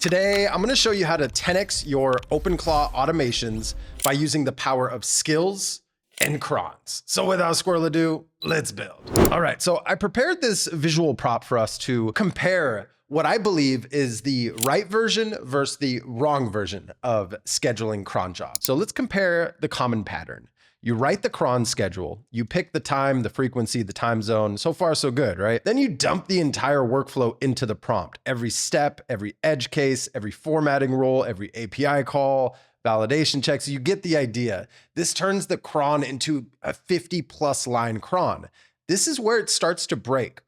Today, I'm gonna show you how to 10x your OpenClaw automations by using the power of skills and crons. So without squirrel ado, let's build. All right, so I prepared this visual prop for us to compare what I believe is the right version versus the wrong version of scheduling cron jobs. So let's compare the common pattern. You write the cron schedule, you pick the time, the frequency, the time zone. So far, so good, right? Then you dump the entire workflow into the prompt. Every step, every edge case, every formatting rule, every API call, validation checks, you get the idea. This turns the cron into a 50+ line cron. This is where it starts to break.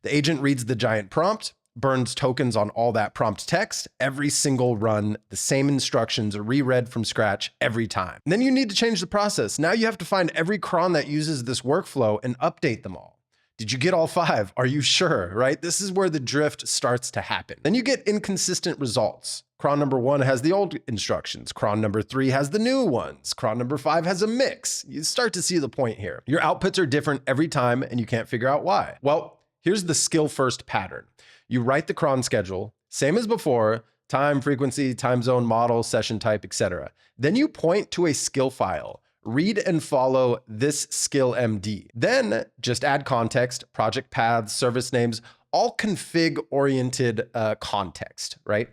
The agent reads the giant prompt, burns tokens on all that prompt text, every single run, the same instructions are reread from scratch every time. And then you need to change the process. Now you have to find every cron that uses this workflow and update them all. Did you get all 5? Are you sure, right? This is where the drift starts to happen. Then you get inconsistent results. Cron number 1 has the old instructions. Cron number 3 has the new ones. Cron number 5 has a mix. You start to see the point here. Your outputs are different every time and you can't figure out why. Well, here's the skill first pattern. You write the cron schedule, same as before, time, frequency, time zone, model, session type, etc. Then you point to a skill file, read and follow this SKILL.md. Then just add context, project paths, service names, all config-oriented context, right,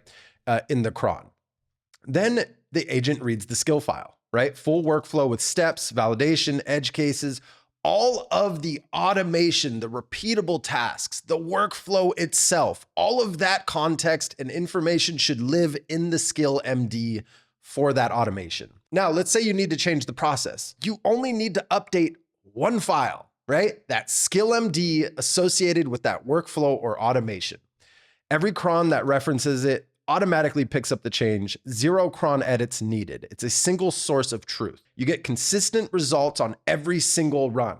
in the cron. Then the agent reads the skill file, right? Full workflow with steps, validation, edge cases, all of the automation, the repeatable tasks, the workflow itself, all of that context and information should live in the SKILL.md for that automation. Now, let's say you need to change the process. You only need to update one file, right? That SKILL.md associated with that workflow or automation. Every cron that references it automatically picks up the change, 0 cron edits needed. It's a single source of truth. You get consistent results on every single run.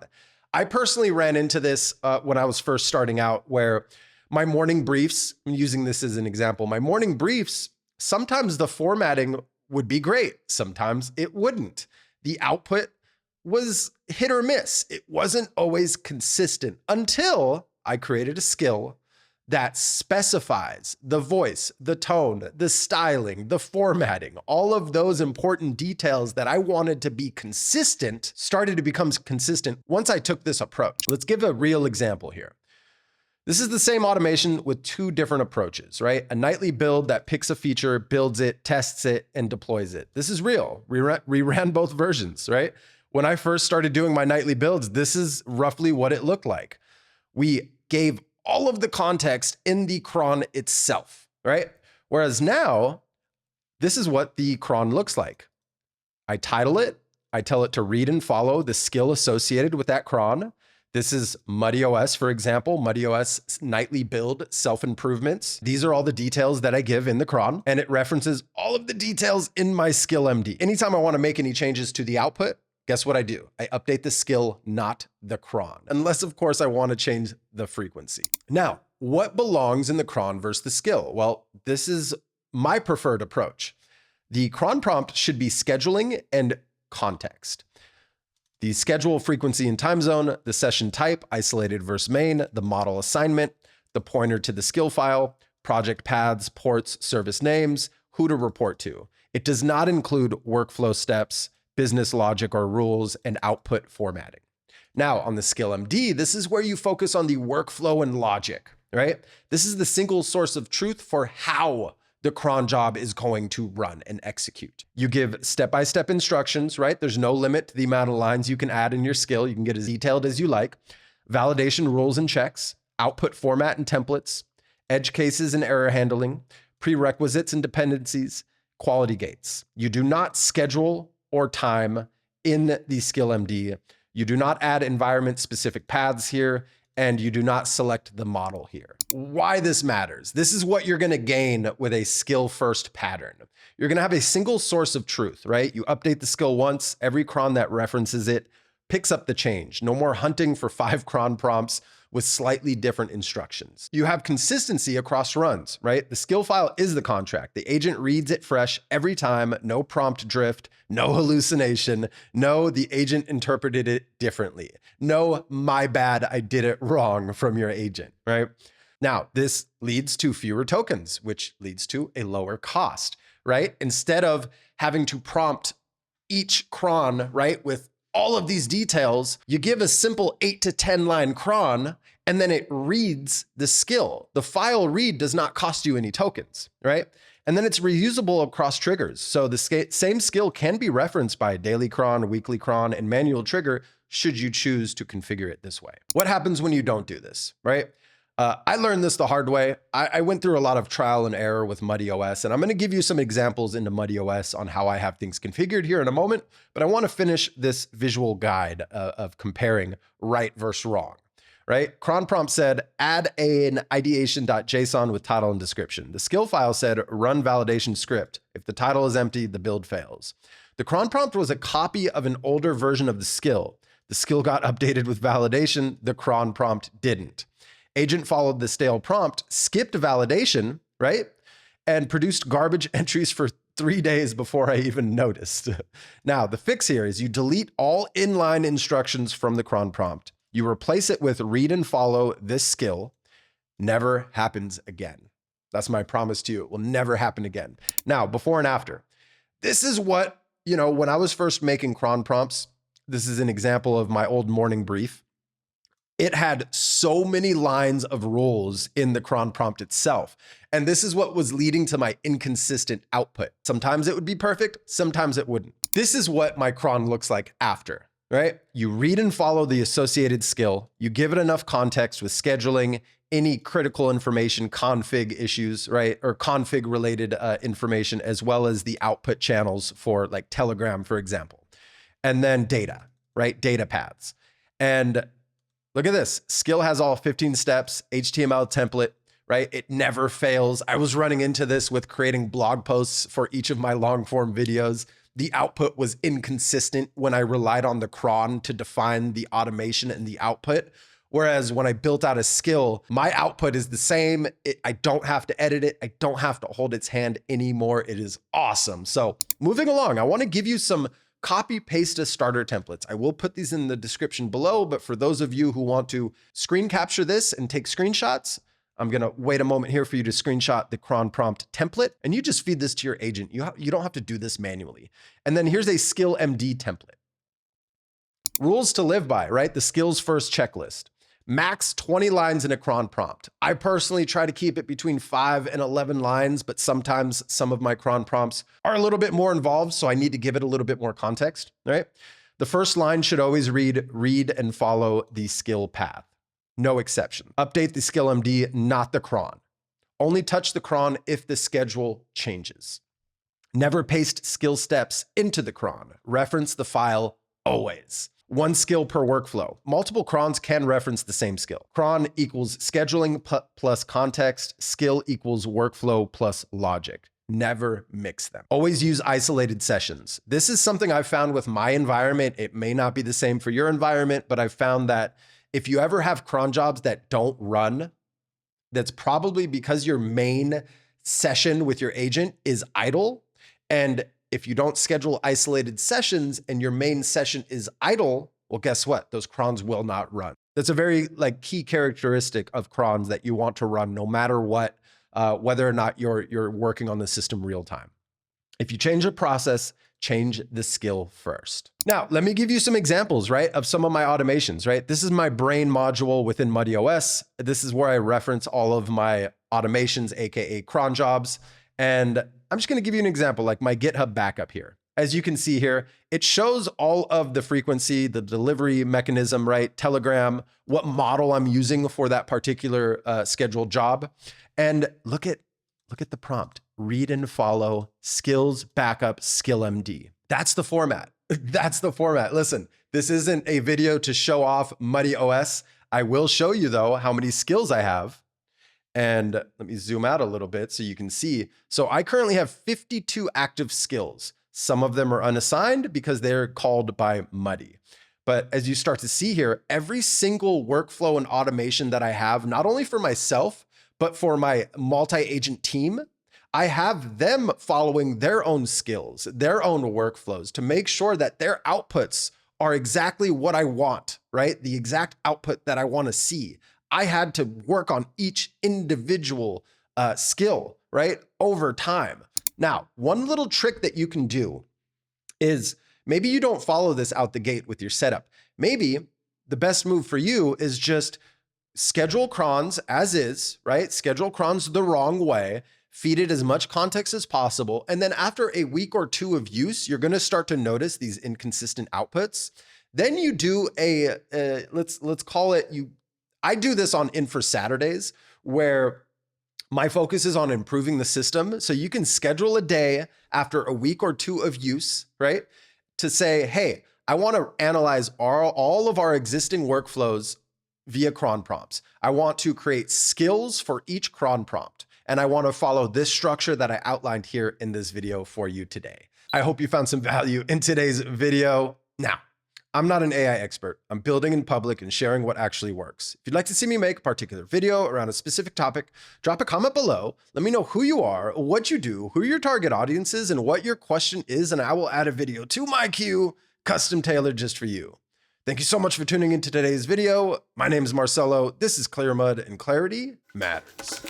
I personally ran into this when I was first starting out, where my morning briefs, I'm using this as an example, my morning briefs, sometimes the formatting would be great, sometimes it wouldn't. The output was hit or miss. It wasn't always consistent until I created a skill that specifies the voice, the tone, the styling, the formatting, all of those important details that I wanted to be consistent started to become consistent once I took this approach. Let's give a real example here. This is the same automation with 2 different approaches, right? A nightly build that picks a feature, builds it, tests it, and deploys it. This is real. We ran both versions, right? When I first started doing my nightly builds, this is roughly what it looked like. We gave all of the context in the cron itself, right? Whereas now, this is what the cron looks like. I title it, I tell it to read and follow the skill associated with that cron. This is MuddyOS, for example, MuddyOS nightly build self-improvements. These are all the details that I give in the cron, and it references all of the details in my SKILL.md. Anytime I want to make any changes to the output, guess what I do? I update the skill, not the cron. Unless, of course, I want to change the frequency. Now, what belongs in the cron versus the skill? Well, this is my preferred approach. The cron prompt should be scheduling and context. The schedule, frequency, and time zone, the session type, isolated versus main, the model assignment, the pointer to the skill file, project paths, ports, service names, who to report to. It does not include workflow steps, business logic or rules, and output formatting. Now on the SKILL.md, this is where you focus on the workflow and logic, right? This is the single source of truth for how the cron job is going to run and execute. You give step-by-step instructions, right? There's no limit to the amount of lines you can add in your skill. You can get as detailed as you like. Validation rules and checks, output format and templates, edge cases and error handling, prerequisites and dependencies, quality gates. You do not schedule or time in the SKILL.md. You do not add environment-specific paths here, and you do not select the model here. Why this matters? This is what you're gonna gain with a skill-first pattern. You're gonna have a single source of truth, right? You update the skill once, every cron that references it picks up the change. No more hunting for 5 cron prompts with slightly different instructions. You have consistency across runs, right? The skill file is the contract. The agent reads it fresh every time, no prompt drift, no hallucination, no, the agent interpreted it differently. No, my bad, I did it wrong from your agent, right? Now, this leads to fewer tokens, which leads to a lower cost, right? Instead of having to prompt each cron, right, with all of these details, you give a simple 8 to 10 line cron, and then it reads the skill. The file read does not cost you any tokens, right? And then it's reusable across triggers. So the same skill can be referenced by a daily cron, weekly cron, and manual trigger should you choose to configure it this way. What happens when you don't do this, right? I learned this the hard way. I went through a lot of trial and error with MuddyOS, and I'm going to give you some examples into MuddyOS on how I have things configured here in a moment, but I want to finish this visual guide of comparing right versus wrong, right? Cron prompt said, add an ideation.json with title and description. The skill file said, run validation script. If the title is empty, the build fails. The cron prompt was a copy of an older version of the skill. The skill got updated with validation. The cron prompt didn't. Agent followed the stale prompt, skipped validation, right? And produced garbage entries for 3 days before I even noticed. Now, the fix here is you delete all inline instructions from the cron prompt. You replace it with read and follow this skill. Never happens again. That's my promise to you. It will never happen again. Now, before and after. This is what, when I was first making cron prompts, this is an example of my old morning brief. It had so many lines of rules in the cron prompt itself. And this is what was leading to my inconsistent output. Sometimes it would be perfect, sometimes it wouldn't. This is what my cron looks like after, right? You read and follow the associated skill. You give it enough context with scheduling, any critical information, config issues, right? Or config related information, as well as the output channels for like Telegram, for example. And then data, right? Data paths. And look at this. Skill has all 15 steps, HTML template, right? It never fails. I was running into this with creating blog posts for each of my long form videos. The output was inconsistent when I relied on the cron to define the automation and the output. Whereas when I built out a skill, my output is the same. I don't have to edit it. I don't have to hold its hand anymore. It is awesome. So moving along, I want to give you some copy paste as starter templates. I will put these in the description below, but for those of you who want to screen capture this and take screenshots, I'm going to wait a moment here for you to screenshot the cron prompt template, and you just feed this to your agent. You don't have to do this manually. And then here's a SKILL.md template. Rules to live by, right? The skills first checklist. Max 20 lines in a cron prompt. I personally try to keep it between 5 and 11 lines, but sometimes some of my cron prompts are a little bit more involved, so I need to give it a little bit more context, right? The first line should always read and follow the skill path. No exception. Update the SKILL.md, not the cron. Only touch the cron if the schedule changes. Never paste skill steps into the cron. Reference the file always. One skill per workflow. Multiple crons can reference the same skill. Cron equals scheduling plus context. Skill equals workflow plus logic. Never mix them. Always use isolated sessions. This is something I've found with my environment. It may not be the same for your environment, but I've found that if you ever have cron jobs that don't run, that's probably because your main session with your agent is idle. And if you don't schedule isolated sessions and your main session is idle, well, guess what? Those crons will not run. That's a very key characteristic of crons that you want to run no matter what, whether or not you're working on the system real time. If you change a process, change the skill first. Now, let me give you some examples, right, of some of my automations, right? This is my brain module within MuddyOS. This is where I reference all of my automations, AKA cron jobs. And I'm just going to give you an example, like my GitHub backup here. As you can see here, it shows all of the frequency, the delivery mechanism, right? Telegram, what model I'm using for that particular scheduled job. And look at the prompt, read and follow, skills, backup, SKILL.md. That's the format. That's the format. Listen, this isn't a video to show off MuddyOS. I will show you though, how many skills I have. And let me zoom out a little bit so you can see. So I currently have 52 active skills. Some of them are unassigned because they're called by Muddy. But as you start to see here, every single workflow and automation that I have, not only for myself, but for my multi-agent team, I have them following their own skills, their own workflows to make sure that their outputs are exactly what I want, right? The exact output that I want to see. I had to work on each individual skill, right, over time. Now, one little trick that you can do is maybe you don't follow this out the gate with your setup. Maybe the best move for you is just schedule crons as is, right? Schedule crons the wrong way, feed it as much context as possible. And then after a week or two of use, you're going to start to notice these inconsistent outputs. Then you do let's call it, I do this on Infra Saturdays where my focus is on improving the system. So you can schedule a day after a week or two of use, right? To say, hey, I want to analyze all of our existing workflows via cron prompts. I want to create skills for each cron prompt. And I want to follow this structure that I outlined here in this video for you today. I hope you found some value in today's video. Now, I'm not an AI expert. I'm building in public and sharing what actually works. If you'd like to see me make a particular video around a specific topic, drop a comment below. Let me know who you are, what you do, who your target audience is, and what your question is, and I will add a video to my queue, custom tailored just for you. Thank you so much for tuning into today's video. My name is Marcelo. This is Clearmud, and clarity matters.